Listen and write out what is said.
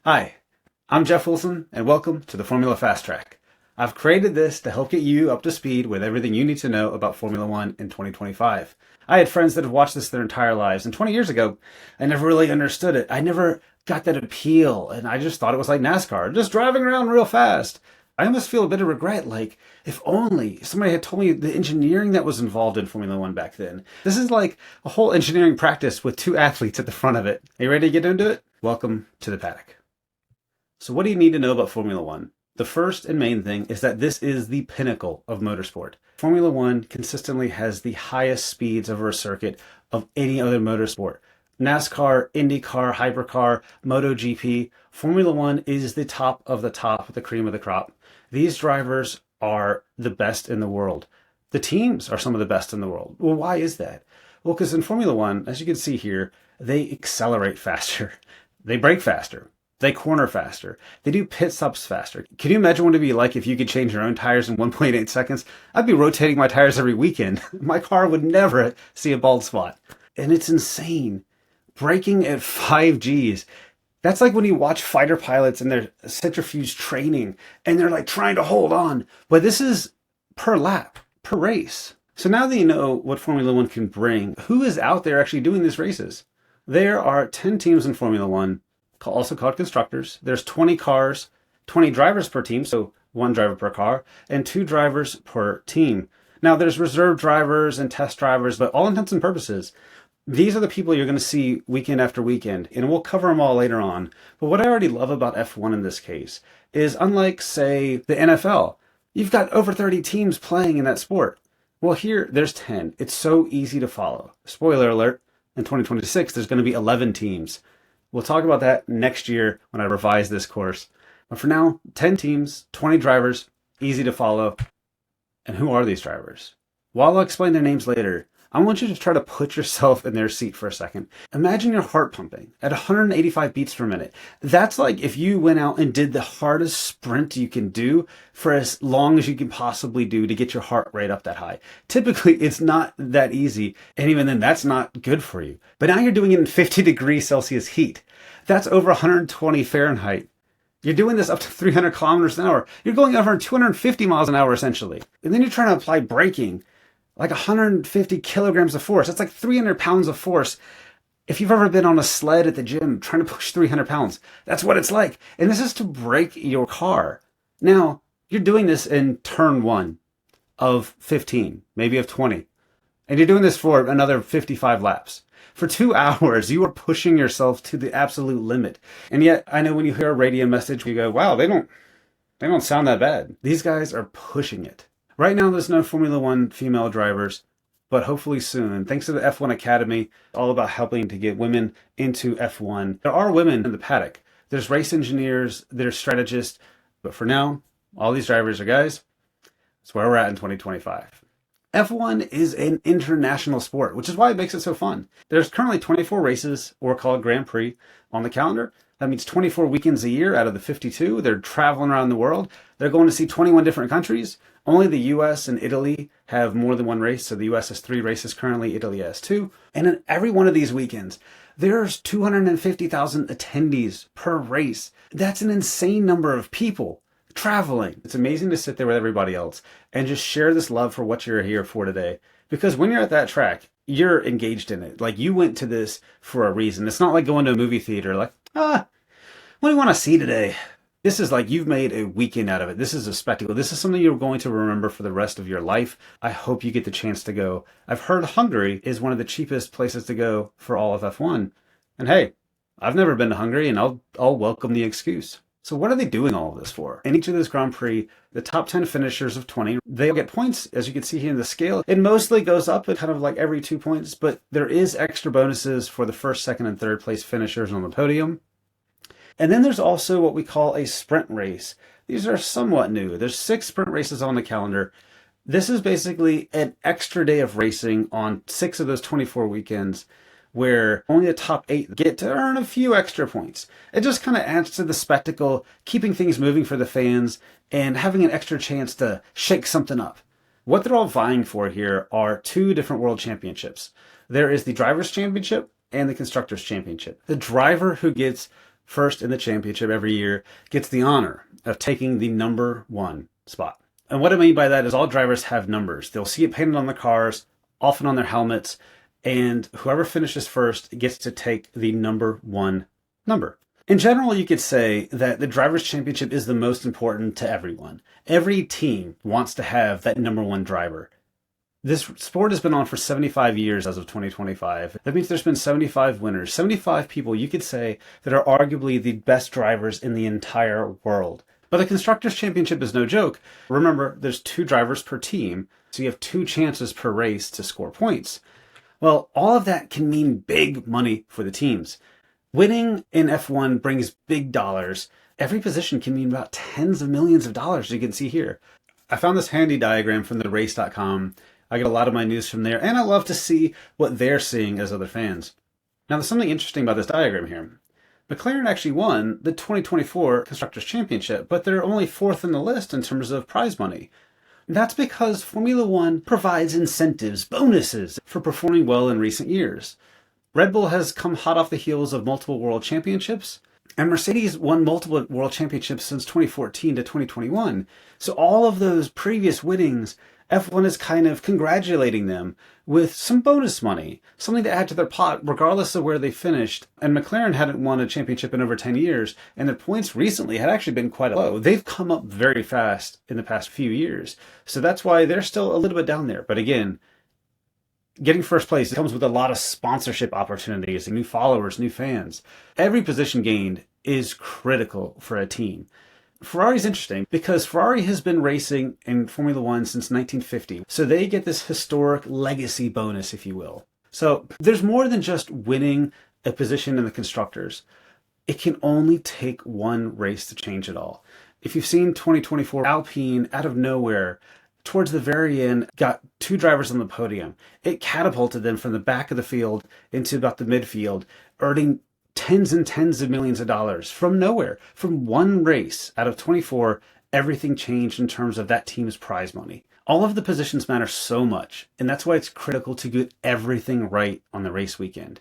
Hi, I'm Jeff Wilson, and welcome to the Formula Fast Track. I've created this to help get you up to speed with everything you need to know about Formula One in 2025. I had friends that have watched this their entire lives, and 20 years ago, I never really understood it. I never got that appeal, and I just thought it was like NASCAR, just driving around real fast. I almost feel a bit of regret, like, if only somebody had told me the engineering that was involved in Formula One back then. This is like a whole engineering practice with two athletes at the front of it. Are you ready to get into it? Welcome to the paddock. So what do you need to know about Formula One? The first and main thing is that this is the pinnacle of motorsport. Formula One consistently has the highest speeds over a circuit of any other motorsport. NASCAR, IndyCar, Hypercar, MotoGP, Formula One is the top, the cream of the crop. These drivers are the best in the world. The teams are some of the best in the world. Well, why is that? Well, because in Formula One, as you can see here, they accelerate faster. They brake faster. They corner faster. They do pit stops faster. Can you imagine what it'd be like if you could change your own tires in 1.8 seconds? I'd be rotating my tires every weekend. My car would never see a bald spot. And it's insane. Braking at 5 Gs. That's like when you watch fighter pilots and their centrifuge training and they're like trying to hold on. But this is per lap, per race. So now that you know what Formula One can bring, who is out there actually doing these races? There are 10 teams in Formula One, also called constructors. There's 20 cars, 20 drivers per team, so one driver per car, and 2 drivers per team. Now, there's reserve drivers and test drivers, but all intents and purposes, these are the people you're going to see weekend after weekend, and we'll cover them all later on. But what I already love about F1 in this case is, unlike, say, the NFL, you've got over 30 teams playing in that sport. Well, here, there's 10. It's so easy to follow. Spoiler alert, in 2026, there's going to be 11 teams. We'll talk about that next year when I revise this course. But for now, 10 teams, 20 drivers, easy to follow. And who are these drivers? While I'll explain their names later, I want you to try to put yourself in their seat for a second. Imagine your heart pumping at 185 beats per minute. That's like if you went out and did the hardest sprint you can do for as long as you can possibly do to get your heart rate up that high. Typically, it's not that easy, and even then, that's not good for you. But now you're doing it in 50 degrees Celsius heat. That's over 120 Fahrenheit. You're doing this up to 300 kilometers an hour. You're going over 250 miles an hour, essentially. And then you're trying to apply braking, like 150 kilograms of force. That's like 300 pounds of force. If you've ever been on a sled at the gym trying to push 300 pounds, that's what it's like. And this is to brake your car. Now, you're doing this in turn 1 of 15, maybe of 20. And you're doing this for another 55 laps. For 2 hours, you are pushing yourself to the absolute limit. And yet, I know when you hear a radio message, you go, wow, they don't sound that bad. These guys are pushing it. Right now, there's no Formula One female drivers, but hopefully soon. Thanks to the F1 Academy, all about helping to get women into F1. There are women in the paddock. There's race engineers, there's strategists, but for now, all these drivers are guys. That's where we're at in 2025. F1 is an international sport, which is why it makes it so fun. There's currently 24 races, or called Grand Prix, on the calendar. That means 24 weekends a year out of the 52. They're traveling around the world. They're going to see 21 different countries. Only the US and Italy have more than one race. So the US has 3 races currently, Italy has 2. And in every one of these weekends, there's 250,000 attendees per race. That's an insane number of people traveling. It's amazing to sit there with everybody else and just share this love for what you're here for today. Because when you're at that track, you're engaged in it. Like, you went to this for a reason. It's not like going to a movie theater like, what do you want to see today? This is like you've made a weekend out of it. This is a spectacle. This is something you're going to remember for the rest of your life. I hope you get the chance to go. I've heard Hungary is one of the cheapest places to go for all of F1. And hey, I've never been to Hungary, and I'll welcome the excuse. So what are they doing all of this for? In each of those Grand Prix, the top 10 finishers of 20, they get points, as you can see here in the scale. It mostly goes up at kind of like every 2 points, but there is extra bonuses for the first, second, and third place finishers on the podium. And then there's also what we call a sprint race. These are somewhat new. There's 6 sprint races on the calendar. This is basically an extra day of racing on 6 of those 24 weekends, where only the top 8 get to earn a few extra points. It just kind of adds to the spectacle, keeping things moving for the fans, and having an extra chance to shake something up. What they're all vying for here are 2 different world championships. There is the Drivers' Championship and the Constructors' Championship. The driver who gets first in the championship every year gets the honor of taking the number one spot. And what I mean by that is all drivers have numbers. They'll see it painted on the cars, often on their helmets, and whoever finishes first gets to take the number one number. In general, you could say that the Drivers' Championship is the most important to everyone. Every team wants to have that number one driver. This sport has been on for 75 years as of 2025. That means there's been 75 winners, 75 people you could say that are arguably the best drivers in the entire world. But the Constructors' Championship is no joke. Remember, there's 2 drivers per team, so you have 2 chances per race to score points. Well, all of that can mean big money for the teams. Winning in F1 brings big dollars. Every position can mean about tens of millions of dollars, as you can see here. I found this handy diagram from the race.com. I get a lot of my news from there, and I love to see what they're seeing as other fans. Now, there's something interesting about this diagram here. McLaren actually won the 2024 Constructors' Championship, but they're only 4th in the list in terms of prize money. That's because Formula One provides incentives, bonuses, for performing well in recent years. Red Bull has come hot off the heels of multiple world championships, and Mercedes won multiple world championships since 2014 to 2021. So all of those previous winnings, F1 is kind of congratulating them with some bonus money, something to add to their pot regardless of where they finished. And McLaren hadn't won a championship in over 10 years, and their points recently had actually been quite low. They've come up very fast in the past few years, so that's why they're still a little bit down there. But again, getting first place comes with a lot of sponsorship opportunities, new followers, new fans. Every position gained is critical for a team. Ferrari's interesting because Ferrari has been racing in Formula One since 1950. So they get this historic legacy bonus, if you will. So there's more than just winning a position in the constructors. It can only take one race to change it all. If you've seen 2024, Alpine, out of nowhere, towards the very end, got 2 drivers on the podium. It catapulted them from the back of the field into about the midfield, earning tens and tens of millions of dollars from nowhere. From one race out of 24, everything changed in terms of that team's prize money. All of the positions matter so much, and that's why it's critical to get everything right on the race weekend.